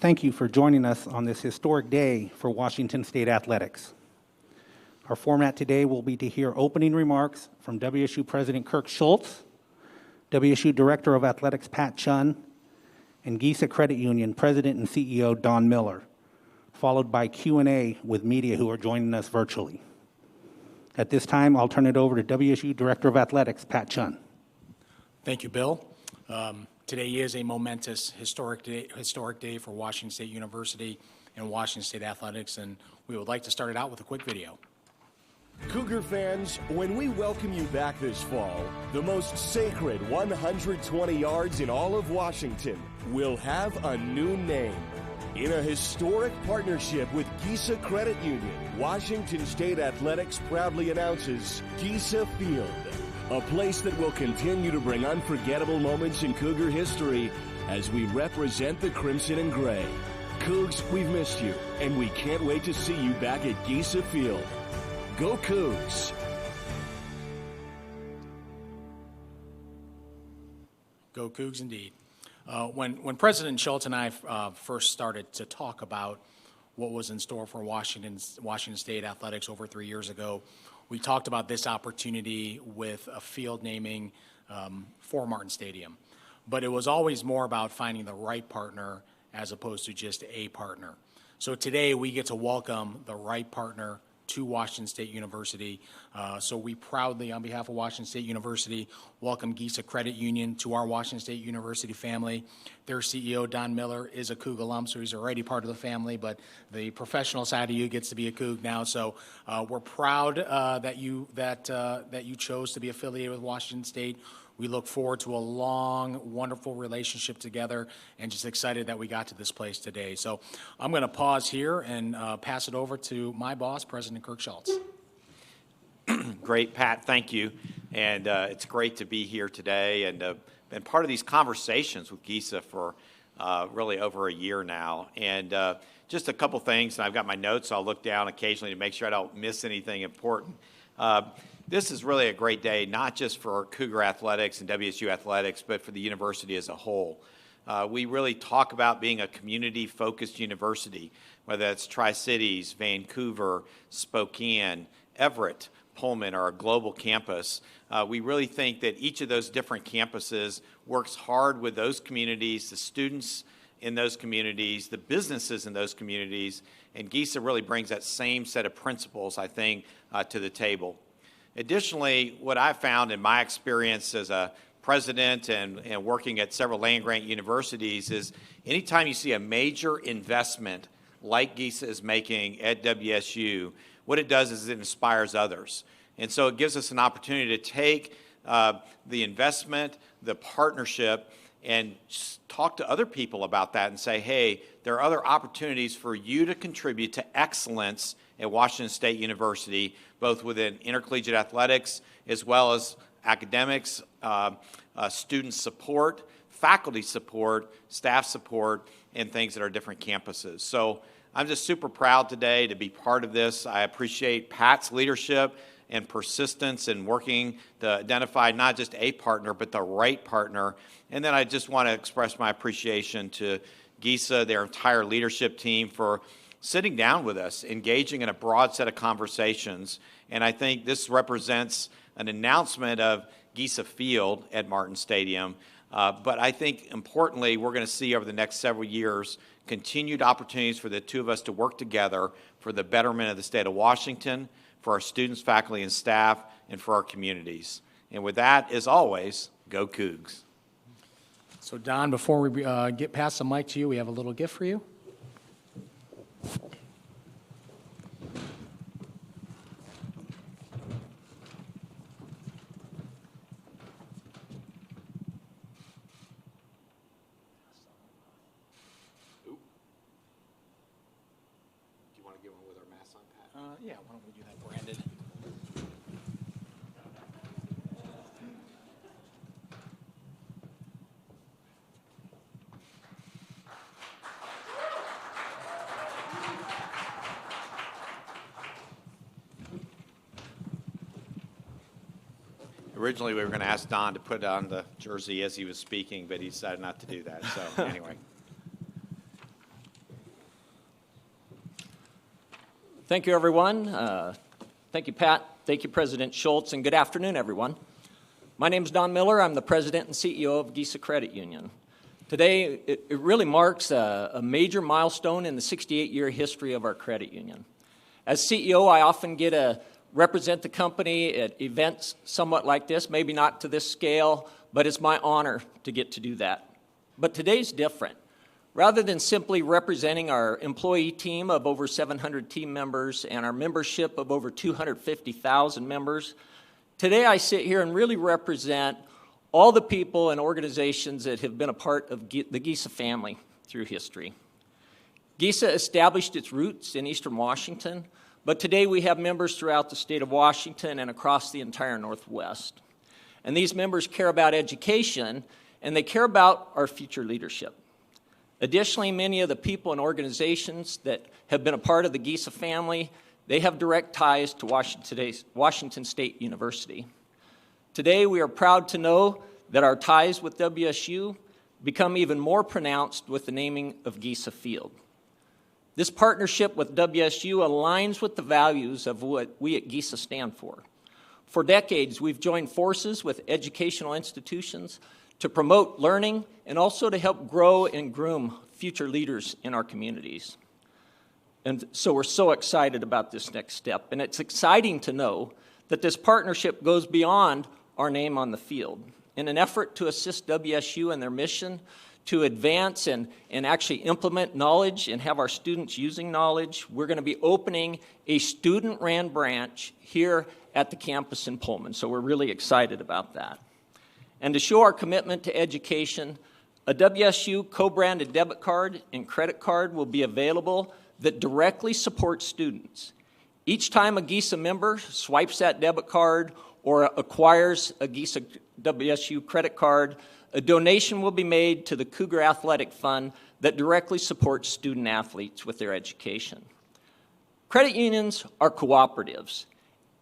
Thank you for joining us on this historic day for Washington State Athletics. Our format today will be to hear opening remarks from WSU President Kirk Schultz, WSU Director of Athletics Pat Chun, and Gesa Credit Union President and CEO Don Miller, followed by Q&A with media who are joining us virtually. At this time, I'll turn it over to WSU Director of Athletics Pat Chun. Thank you, Bill. Today is a momentous, historic day for Washington State University and Washington State Athletics, and we would like to start it out with a quick video. Cougar fans, when we welcome you back this fall, the most sacred 120 yards in all of Washington will have a new name. In a historic partnership with Gesa Credit Union, Washington State Athletics proudly announces Gesa Field, a place that will continue to bring unforgettable moments in Cougar history as we represent the Crimson and Gray. Cougs, we've missed you, and we can't wait to see you back at Gesa Field. Go Cougs! Go Cougs indeed. When President Schultz and I first started to talk about what was in store for Washington State Athletics over 3 years ago, we talked about this opportunity with a field naming for Martin Stadium. But it was always more about finding the right partner as opposed to just a partner. So today we get to welcome the right partner to Washington State University. So we proudly, on behalf of Washington State University, welcome Gesa Credit Union to our Washington State University family. Their CEO, Don Miller, is a Coug alum, so he's already part of the family, but the professional side of you gets to be a Coug now. So we're proud that you chose to be affiliated with Washington State. We look forward to a long, wonderful relationship together and just excited that we got to this place today. So I'm going to pause here and pass it over to my boss, President Kirk Schultz. Great, Pat. Thank you. And it's great to be here today and been part of these conversations with Gesa for really over a year now. And just a couple things, and I've got my notes, so I'll look down occasionally to make sure I don't miss anything important. This is really a great day, not just for Cougar Athletics and WSU Athletics, but for the university as a whole. We really talk about being a community-focused university, whether that's Tri-Cities, Vancouver, Spokane, Everett, Pullman, or a global campus. We really think that each of those different campuses works hard with those communities, the students in those communities, the businesses in those communities, and Gesa really brings that same set of principles, I think, to the table. Additionally, what I've found in my experience as a president and working at several land-grant universities is anytime you see a major investment like Gesa is making at WSU, what it does is it inspires others. And so it gives us an opportunity to take the investment, the partnership, and talk to other people about that and say, hey, there are other opportunities for you to contribute to excellence at Washington State University, both within intercollegiate athletics as well as academics, student support, faculty support, staff support, and things that are different campuses. So I'm just super proud today to be part of this. I appreciate Pat's leadership and persistence in working to identify not just a partner, but the right partner. And then I just want to express my appreciation to Gesa, their entire leadership team, for sitting down with us, engaging in a broad set of conversations. And I think this represents an announcement of Gesa Field at Martin Stadium. But I think, importantly, we're going to see over the next several years continued opportunities for the two of us to work together for the betterment of the state of Washington, for our students, faculty, and staff, and for our communities. And with that, as always, go Cougs. So, Don, before we get past the mic to you, we have a little gift for you. Yeah, why don't we do that branded? Originally, we were going to ask Don to put on the jersey as he was speaking, but he decided not to do that. So anyway. Thank you, everyone. Thank you, Pat. Thank you, President Schultz, and good afternoon, everyone. My name is Don Miller. I'm the President and CEO of Gesa Credit Union. Today, it really marks a major milestone in the 68-year history of our credit union. As CEO, I often get to represent the company at events somewhat like this, maybe not to this scale, but it's my honor to get to do that. But today's different. Rather than simply representing our employee team of over 700 team members and our membership of over 250,000 members, today I sit here and really represent all the people and organizations that have been a part of the Gesa family through history. Gesa established its roots in Eastern Washington, but today we have members throughout the state of Washington and across the entire Northwest. And these members care about education, and they care about our future leadership. Additionally, many of the people and organizations that have been a part of the Gesa family, they have direct ties to Washington State University. Today, we are proud to know that our ties with WSU become even more pronounced with the naming of Gesa Field. This partnership with WSU aligns with the values of what we at Gesa stand for. For decades, we've joined forces with educational institutions to promote learning and also to help grow and groom future leaders in our communities. And so we're so excited about this next step. And it's exciting to know that this partnership goes beyond our name on the field. In an effort to assist WSU in their mission to advance and actually implement knowledge and have our students using knowledge, we're going to be opening a student-ran branch here at the campus in Pullman. So we're really excited about that. And to show our commitment to education, a WSU co-branded debit card and credit card will be available that directly supports students. Each time a Gesa member swipes that debit card or acquires a Gesa WSU credit card, a donation will be made to the Cougar Athletic Fund that directly supports student athletes with their education. Credit unions are cooperatives,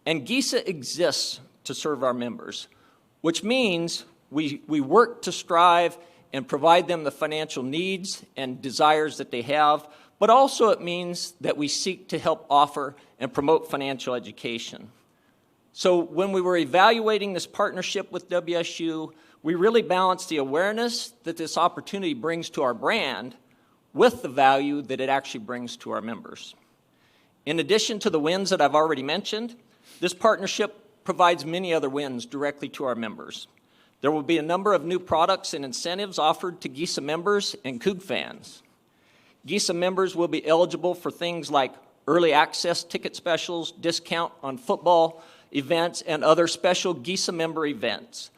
and Gesa exists to serve our members, which means we work to strive and provide them the financial needs and desires that they have, but also it means that we seek to help offer and promote financial education. So when we were evaluating this partnership with WSU, we really balanced the awareness that this opportunity brings to our brand with the value that it actually brings to our members. In addition to the wins that I've already mentioned, this partnership provides many other wins directly to our members. There will be a number of new products and incentives offered to Gesa members and Coug fans. Gesa members will be eligible for things like early access ticket specials, discount on football events, and other special Gesa member events.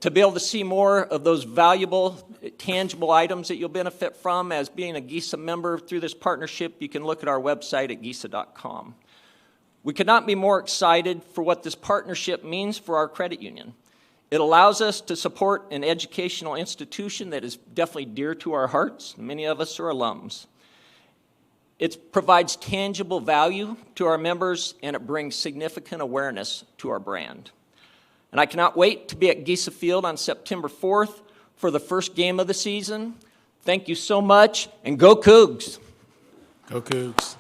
To be able to see more of those valuable, tangible items that you'll benefit from as being a Gesa member through this partnership, you can look at our website at gesa.com. We could not be more excited for what this partnership means for our credit union. It allows us to support an educational institution that is definitely dear to our hearts. Many of us are alums. It provides tangible value to our members, and it brings significant awareness to our brand. And I cannot wait to be at Gesa Field on September 4th for the first game of the season. Thank you so much, and go Cougs! Go Cougs.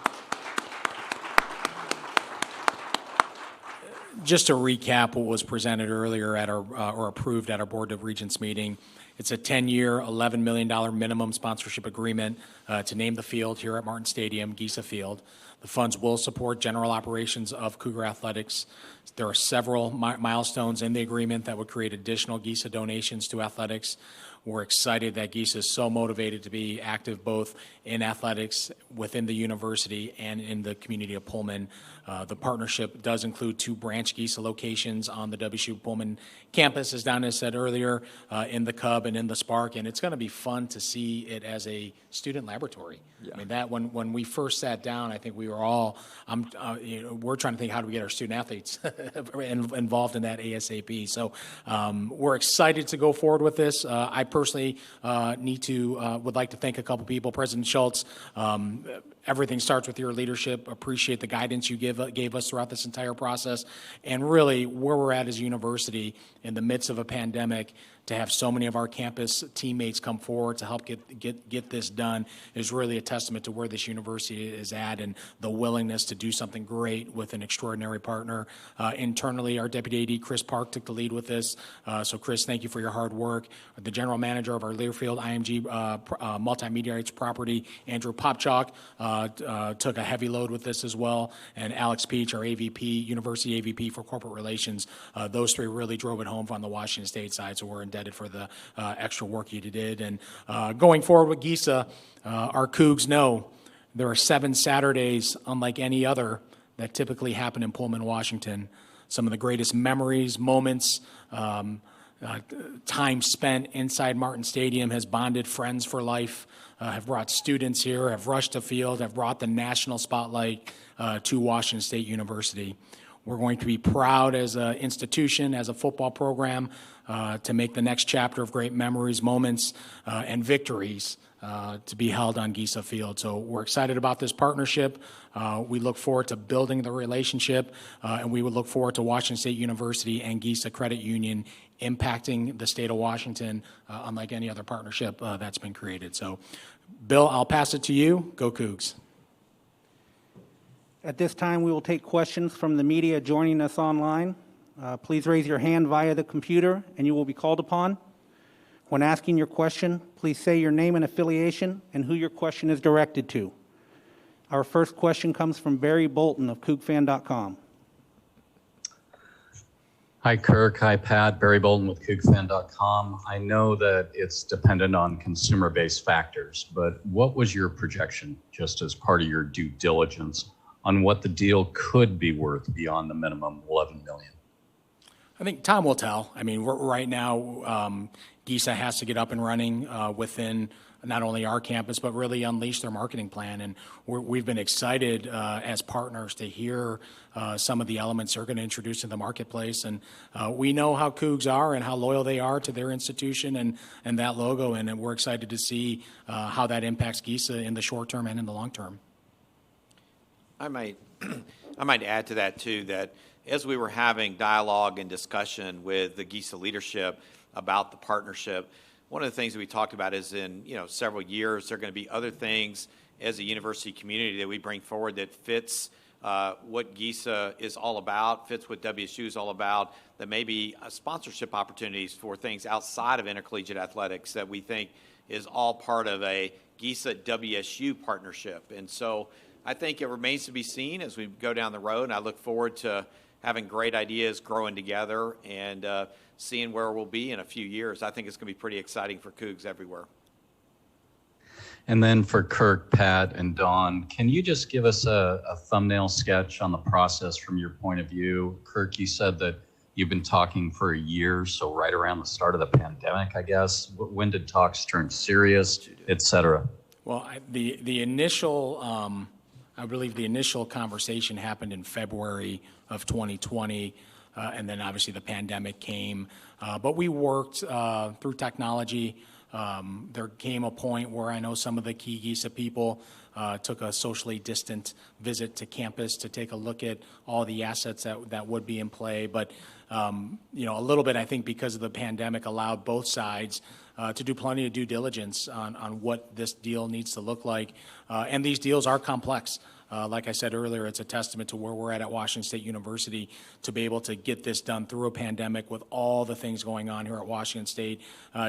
Just to recap what was presented earlier at our, or approved at our Board of Regents meeting, it's a 10-year, $11 million minimum sponsorship agreement to name the field here at Martin Stadium, Gesa Field. The funds will support general operations of Cougar Athletics. There are several milestones in the agreement that would create additional Gesa donations to athletics. We're excited that Gesa is so motivated to be active both in athletics within the university and in the community of Pullman. The partnership does include 2 branch Gesa locations on the WSU Pullman campus, as Donna said earlier, in the Cub and in the Spark, and it's going to be fun to see it as a student laboratory. Yeah. I mean, that when we first sat down, I think we were all, we're trying to think, how do we get our student athletes involved in that ASAP? So we're excited to go forward with this. I personally would like to thank a couple people. President Schultz everything starts with your leadership. Appreciate the guidance you gave us throughout this entire process. And really, where we're at as a university in the midst of a pandemic, to have so many of our campus teammates come forward to help get this done is really a testament to where this university is at and the willingness to do something great with an extraordinary partner. Internally, our Deputy AD, Chris Park, took the lead with this. So, Chris, thank you for your hard work. The general manager of our Learfield IMG multimedia rights property, Andrew Popchalk, took a heavy load with this as well. And Alex Peach, our AVP, University AVP for Corporate Relations, those three really drove it home on the Washington State side. So we're indebted for the extra work you did. And going forward with Gesa, our Cougs know there are 7 Saturdays unlike any other that typically happen in Pullman, Washington. Some of the greatest memories, moments, time spent inside Martin Stadium has bonded friends for life, have brought students here, have rushed the field, have brought the national spotlight to Washington State University. We're going to be proud as an institution, as a football program, to make the next chapter of great memories, moments, and victories to be held on Gesa Field. So we're excited about this partnership. We look forward to building the relationship, and we would look forward to Washington State University and Gesa Credit Union impacting the state of Washington unlike any other partnership that's been created. So, Bill, I'll pass it to you. Go Cougs. At this time, we will take questions from the media joining us online. Please raise your hand via the computer, and you will be called upon. When asking your question, please say your name and affiliation and who your question is directed to. Our first question comes from Barry Bolton of CougFan.com. Hi, Kirk. Hi, Pat. Barry Bolton with CougFan.com. I know that it's dependent on consumer-based factors, but what was your projection, just as part of your due diligence, on what the deal could be worth beyond the minimum $11 million? I think time will tell. I mean, right now, Gesa has to get up and running within not only our campus, but really unleash their marketing plan. And we've been excited as partners to hear some of the elements they're going to introduce in the marketplace. And we know how Cougs are and how loyal they are to their institution and that logo. And we're excited to see how that impacts Gesa in the short term and in the long term. I might add to that, too, that as we were having dialogue and discussion with the Gesa leadership about the partnership, one of the things that we talked about is in several years, there are going to be other things as a university community that we bring forward that fits what Gesa is all about, fits what WSU is all about, that may be sponsorship opportunities for things outside of intercollegiate athletics that we think is all part of a Gesa-WSU partnership. And so I think it remains to be seen as we go down the road, and I look forward to having great ideas growing together and seeing where we'll be in a few years. I think it's going to be pretty exciting for Cougs everywhere. And then for Kirk, Pat, and Dawn, can you just give us a thumbnail sketch on the process from your point of view? Kirk, you said that you've been talking for a year, so right around the start of the pandemic, I guess. When did talks turn serious, et cetera? Well, the initial, I believe the initial conversation happened in February of 2020, and then obviously the pandemic came. But we worked through technology. There came a point where I know some of the key Gesa people took a socially distant visit to campus to take a look at all the assets that would be in play. But, a little bit, I think, because of the pandemic allowed both sides to do plenty of due diligence on what this deal needs to look like. And these deals are complex. Like I said earlier, it's a testament to where we're at Washington State University to be able to get this done through a pandemic with all the things going on here at Washington State.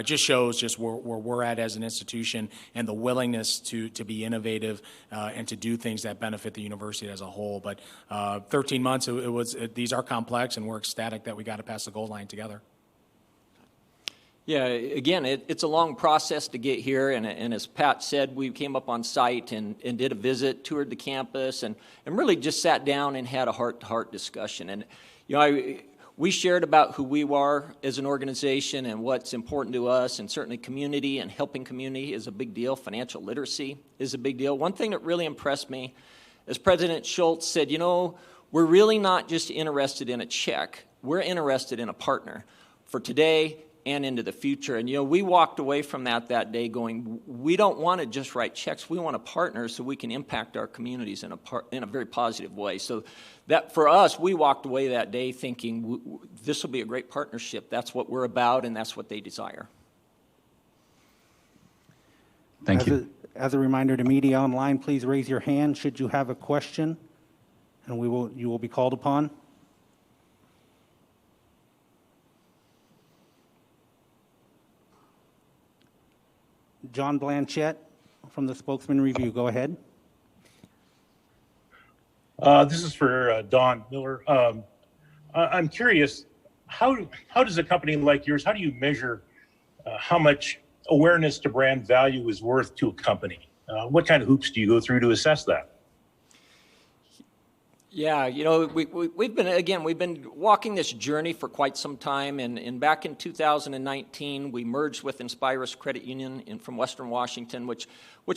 Just shows just where we're at as an institution and the willingness to be innovative and to do things that benefit the university as a whole. But 13 months, these are complex, and we're ecstatic that we got to pass the goal line together. Yeah, again, it's a long process to get here, and as Pat said, we came up on site and did a visit, toured the campus, and really just sat down and had a heart-to-heart discussion. And, we shared about who we are as an organization and what's important to us, and certainly community and helping community is a big deal. Financial literacy is a big deal. One thing that really impressed me, as President Schultz said, we're really not just interested in a check. We're interested in a partner for today and into the future. And, we walked away from that day going, we don't want to just write checks. We want to partner so we can impact our communities in a very positive way. So that, for us, we walked away that day thinking this will be a great partnership. That's what we're about, and that's what they desire. Thank you. As a reminder to media online, please raise your hand should you have a question, and you will be called upon. John Blanchette from the Spokesman Review. Go ahead. This is for Don Miller. I'm curious, how does a company like yours, how do you measure how much awareness to brand value is worth to a company? What kind of hoops do you go through to assess that? Yeah, we've been walking this journey for quite some time, and back in 2019, we merged with Inspirus Credit Union from Western Washington, which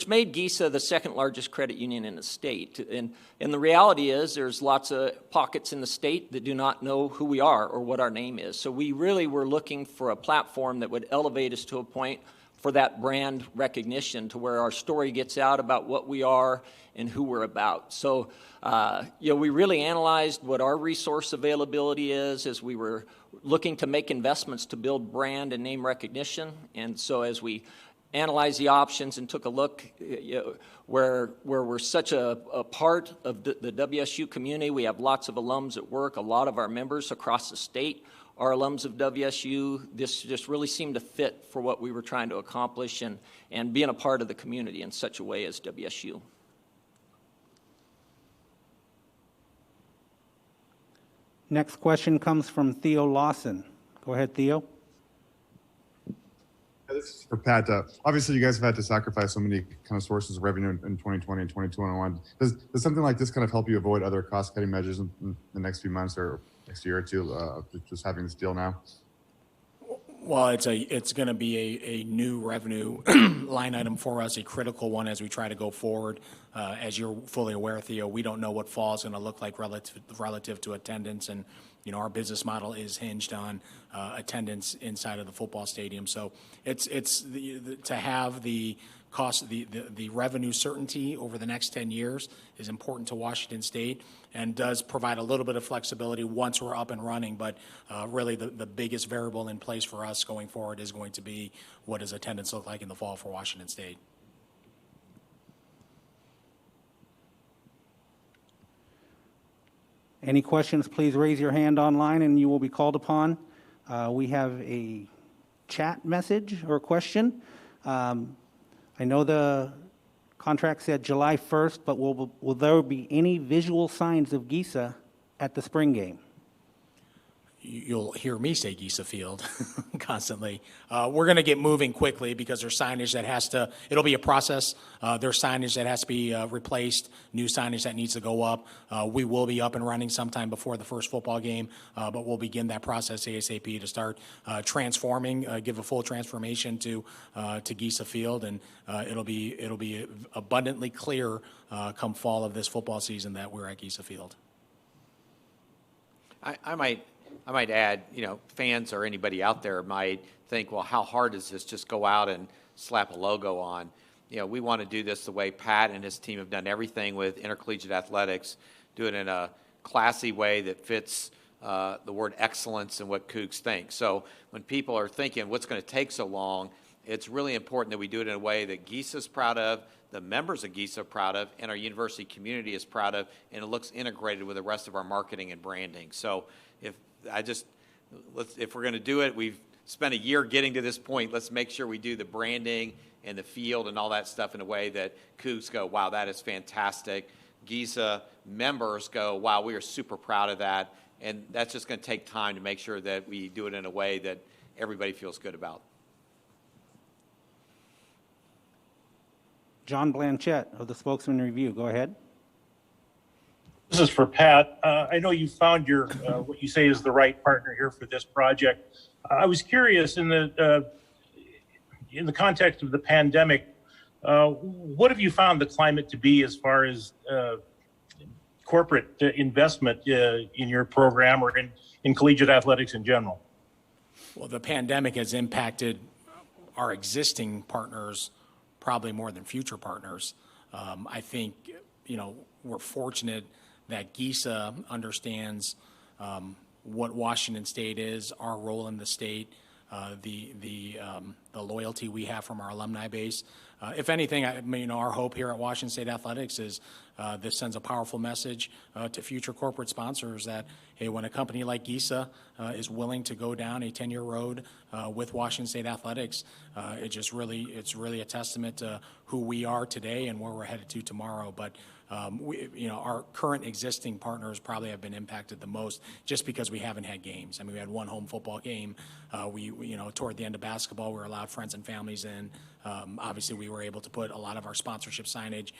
made Gesa the second largest credit union in the state. And the reality is there's lots of pockets in the state that do not know who we are or what our name is. So we really were looking for a platform that would elevate us to a point for that brand recognition, to where our story gets out about what we are and who we're about. So, we really analyzed what our resource availability is as we were looking to make investments to build brand and name recognition. And so as we analyzed the options and took a look, where we're such a part of the WSU community, we have lots of alums at work, a lot of our members across the state are alums of WSU. This just really seemed to fit for what we were trying to accomplish and being a part of the community in such a way as WSU. Next question comes from Theo Lawson. Go ahead, Theo. This is for Pat. Obviously, you guys have had to sacrifice so many kind of sources of revenue in 2020 and 2021. Does something like this kind of help you avoid other cost-cutting measures in the next few months or next year or two, just having this deal now? Well, it's going to be a new revenue line item for us, a critical one as we try to go forward. As you're fully aware, Theo, we don't know what fall is going to look like relative to attendance, and our business model is hinged on attendance inside of the football stadium. So it's to have the cost, the revenue certainty over the next 10 years is important to Washington State, and does provide a little bit of flexibility once we're up and running. But really the biggest variable in place for us going forward is going to be what does attendance look like in the fall for Washington State. Any questions, please raise your hand online and you will be called upon. We have a chat message or question. I know the contract said July 1st, but will there be any visual signs of Gesa at the spring game? You'll hear me say Gesa Field constantly. We're going to get moving quickly because there's signage that it'll be a process. There's signage that has to be replaced, new signage that needs to go up. We will be up and running sometime before the first football game, but we'll begin that process ASAP to start transforming, give a full transformation to Gesa Field, and it'll be abundantly clear come fall of this football season that we're at Gesa Field. I might add, fans or anybody out there might think, well, how hard is this? Just go out and slap a logo on. We want to do this the way Pat and his team have done everything with intercollegiate athletics, do it in a classy way that fits the word excellence and what Cougs think. So when people are thinking, what's going to take so long, it's really important that we do it in a way that Gesa's proud of, the members of Gesa are proud of, and our university community is proud of, and it looks integrated with the rest of our marketing and branding. So if we're going to do it, we've spent a year getting to this point. Let's make sure we do the branding and the field and all that stuff in a way that Cougs go, wow, that is fantastic. Gesa members go, wow, we are super proud of that. And that's just going to take time to make sure that we do it in a way that everybody feels good about. John Blanchette of the Spokesman Review. Go ahead. This is for Pat. I know you found your what you say is the right partner here for this project. I was curious in the context of the pandemic, what have you found the climate to be as far as corporate investment in your program or in collegiate athletics in general? Well, the pandemic has impacted our existing partners probably more than future partners. I think, we're fortunate that Gesa understands what Washington State is, our role in the state, the loyalty we have from our alumni base. If anything, our hope here at Washington State Athletics is this sends a powerful message to future corporate sponsors that, hey, when a company like Gesa is willing to go down a 10-year road with Washington State Athletics, it's really a testament to who we are today and where we're headed to tomorrow. But our current existing partners probably have been impacted the most just because we haven't had games. I mean, we had one home football game. We toward the end of basketball, we were allowed friends and families in. Obviously, we were able to put a lot of our sponsorship signage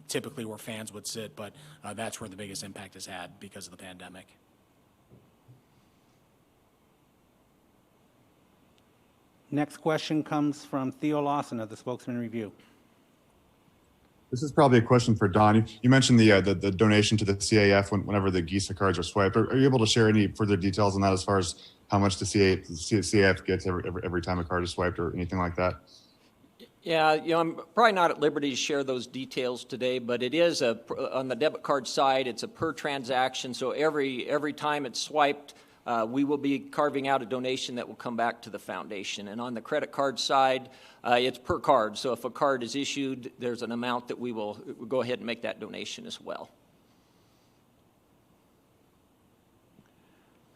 typically where fans would sit, but that's where the biggest impact has had because of the pandemic. Next question comes from Theo Lawson of the Spokesman Review. This is probably a question for Don. You mentioned the donation to the CAF whenever the Gesa cards are swiped. Are you able to share any further details on that as far as how much the CAF gets every time a card is swiped or anything like that? Yeah, I'm probably not at liberty to share those details today, but it is on the debit card side, it's a per transaction. So every time it's swiped, we will be carving out a donation that will come back to the foundation. And on the credit card side, it's per card. So if a card is issued, there's an amount that we'll go ahead and make that donation as well.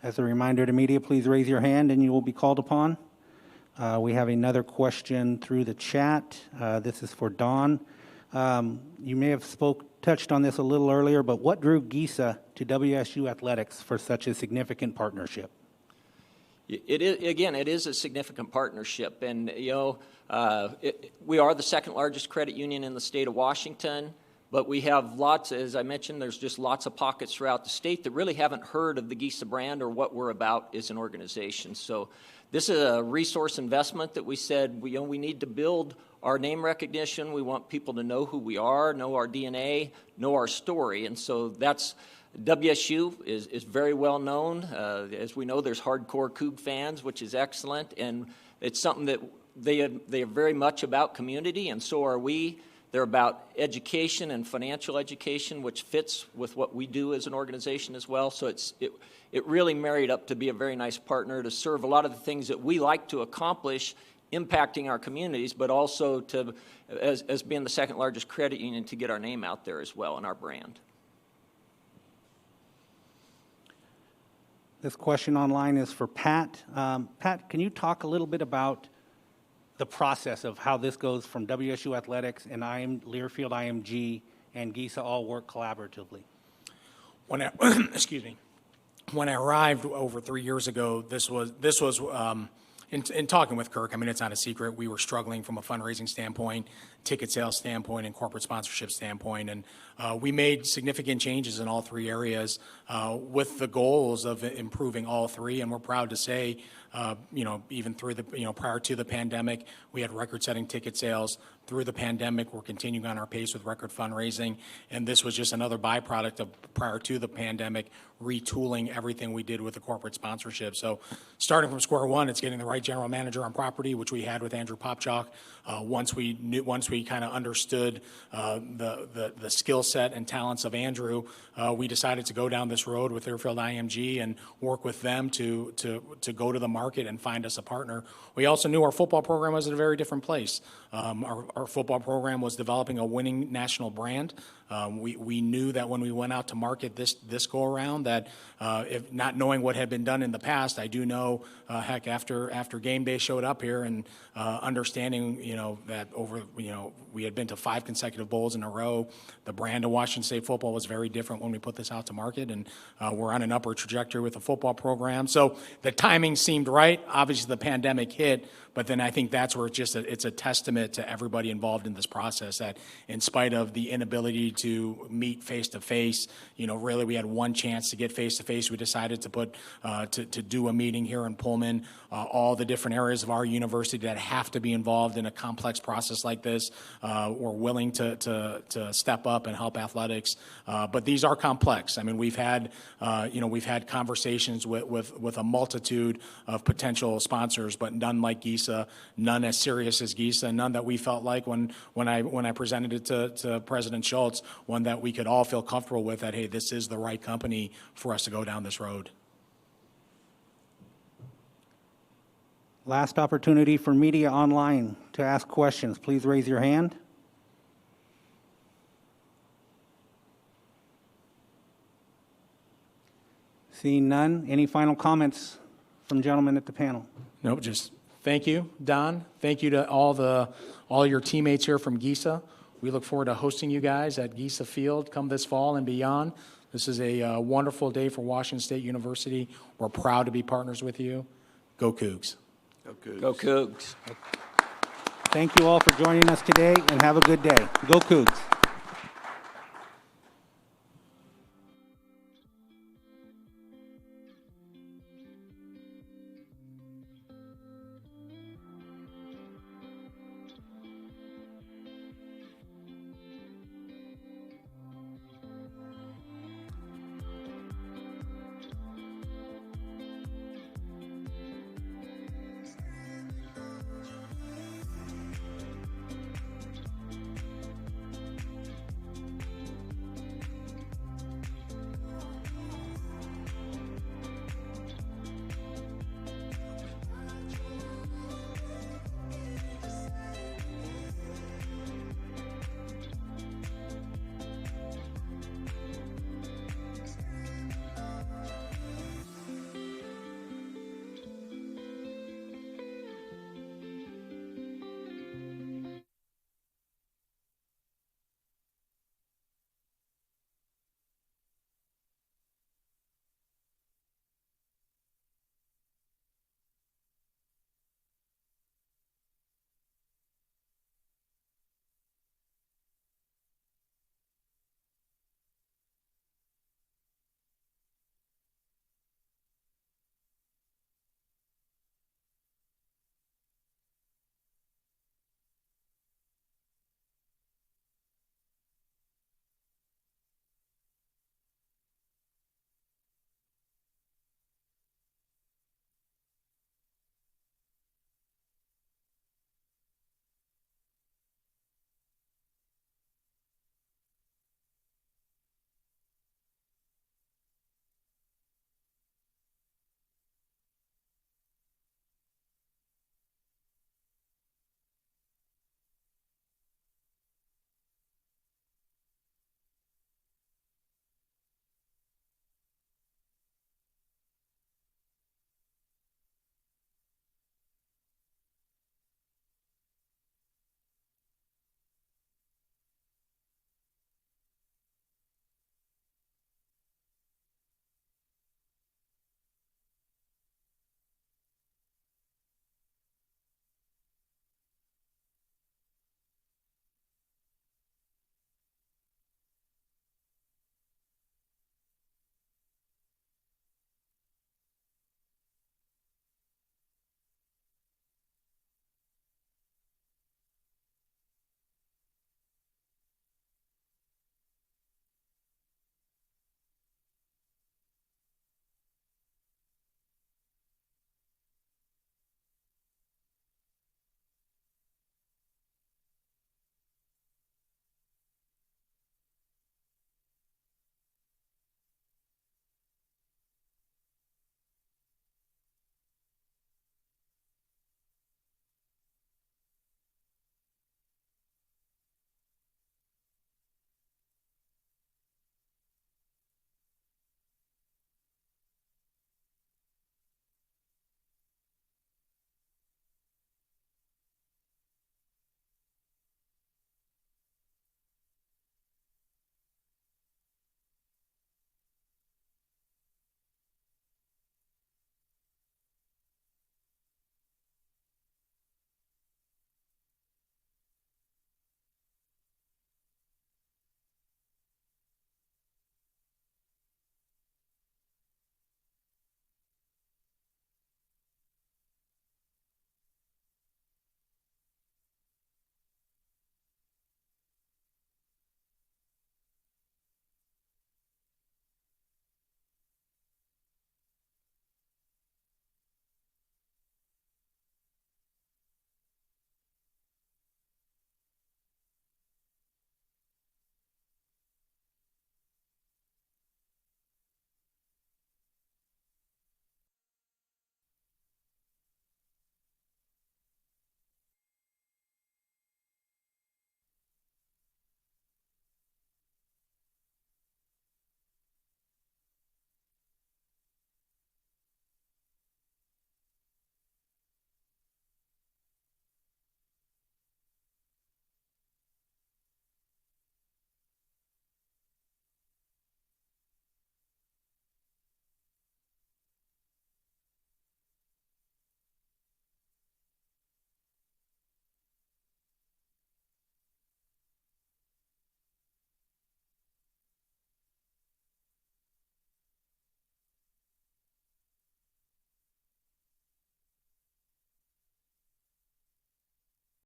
As a reminder to media, please raise your hand and you will be called upon. We have another question through the chat. This is for Don. You may have touched on this a little earlier, but what drew Gesa to WSU athletics for such a significant partnership? It is a significant partnership, and we are the second largest credit union in the state of Washington. But we have lots, as I mentioned, there's just lots of pockets throughout the state that really haven't heard of the Gesa brand or what we're about as an organization. So this is a resource investment that we said we need to build our name recognition. We want people to know who we are, know our DNA, know our story. And so that's WSU is very well known. As we know, there's hardcore Coug fans, which is excellent. And it's something that they are very much about community, and so are we. They're about education and financial education, which fits with what we do as an organization as well. So it really married up to be a very nice partner to serve a lot of the things that we like to accomplish, impacting our communities, but also to, as being the second largest credit union, to get our name out there as well and our brand. This question online is for Pat. Pat, can you talk a little bit about the process of how this goes from WSU Athletics and Learfield IMG and Gesa all work collaboratively? Excuse me. When I arrived over 3 years ago, this was in talking with Kirk, I mean, it's not a secret. We were struggling from a fundraising standpoint, ticket sales standpoint, and corporate sponsorship standpoint. And we made significant changes in all three areas with the goals of improving all three. And we're proud to say, even through prior to the pandemic, we had record-setting ticket sales. Through the pandemic, we're continuing on our pace with record fundraising. And this was just another byproduct of prior to the pandemic, retooling everything we did with the corporate sponsorship. So starting from square one, it's getting the right general manager on property, which we had with Andrew Popchalk. Once we kind of understood the skill set and talents of Andrew, we decided to go down this road with Learfield IMG and work with them to go to the market and find us a partner. We also knew our football program was at a very different place. Our football program was developing a winning national brand. We knew that when we went out to market this go around, that if not knowing what had been done in the past, I do know, after game day showed up here and understanding, that we had been to 5 consecutive bowls in a row. The brand of Washington State football was very different when we put this out to market, and we're on an upward trajectory with the football program. So the timing seemed right. Obviously, the pandemic hit, But then I think that's where it's a testament to everybody involved in this process that in spite of the inability to meet face-to-face, really we had one chance to get face-to-face. We decided to put, to do a meeting here in Pullman. All the different areas of our university that have to be involved in a complex process like this were willing to step up and help athletics. But these are complex. I mean, we've had conversations with a multitude of potential sponsors, but none like Gesa, none as serious as Gesa, none that we felt like when I presented it to President Schultz, one that we could all feel comfortable with that, hey, this is the right company for us to go down this road. Last opportunity for media online to ask questions. Please raise your hand. Seeing none, any final comments from gentlemen at the panel? Nope, just thank you, Don. Thank you to all your teammates here from Gesa. We look forward to hosting you guys at Gesa Field come this fall and beyond. This is a wonderful day for Washington State University. We're proud to be partners with you. Go Cougs. Go Cougs. Go Cougs. Thank you all for joining us today, and have a good day. Go Cougs.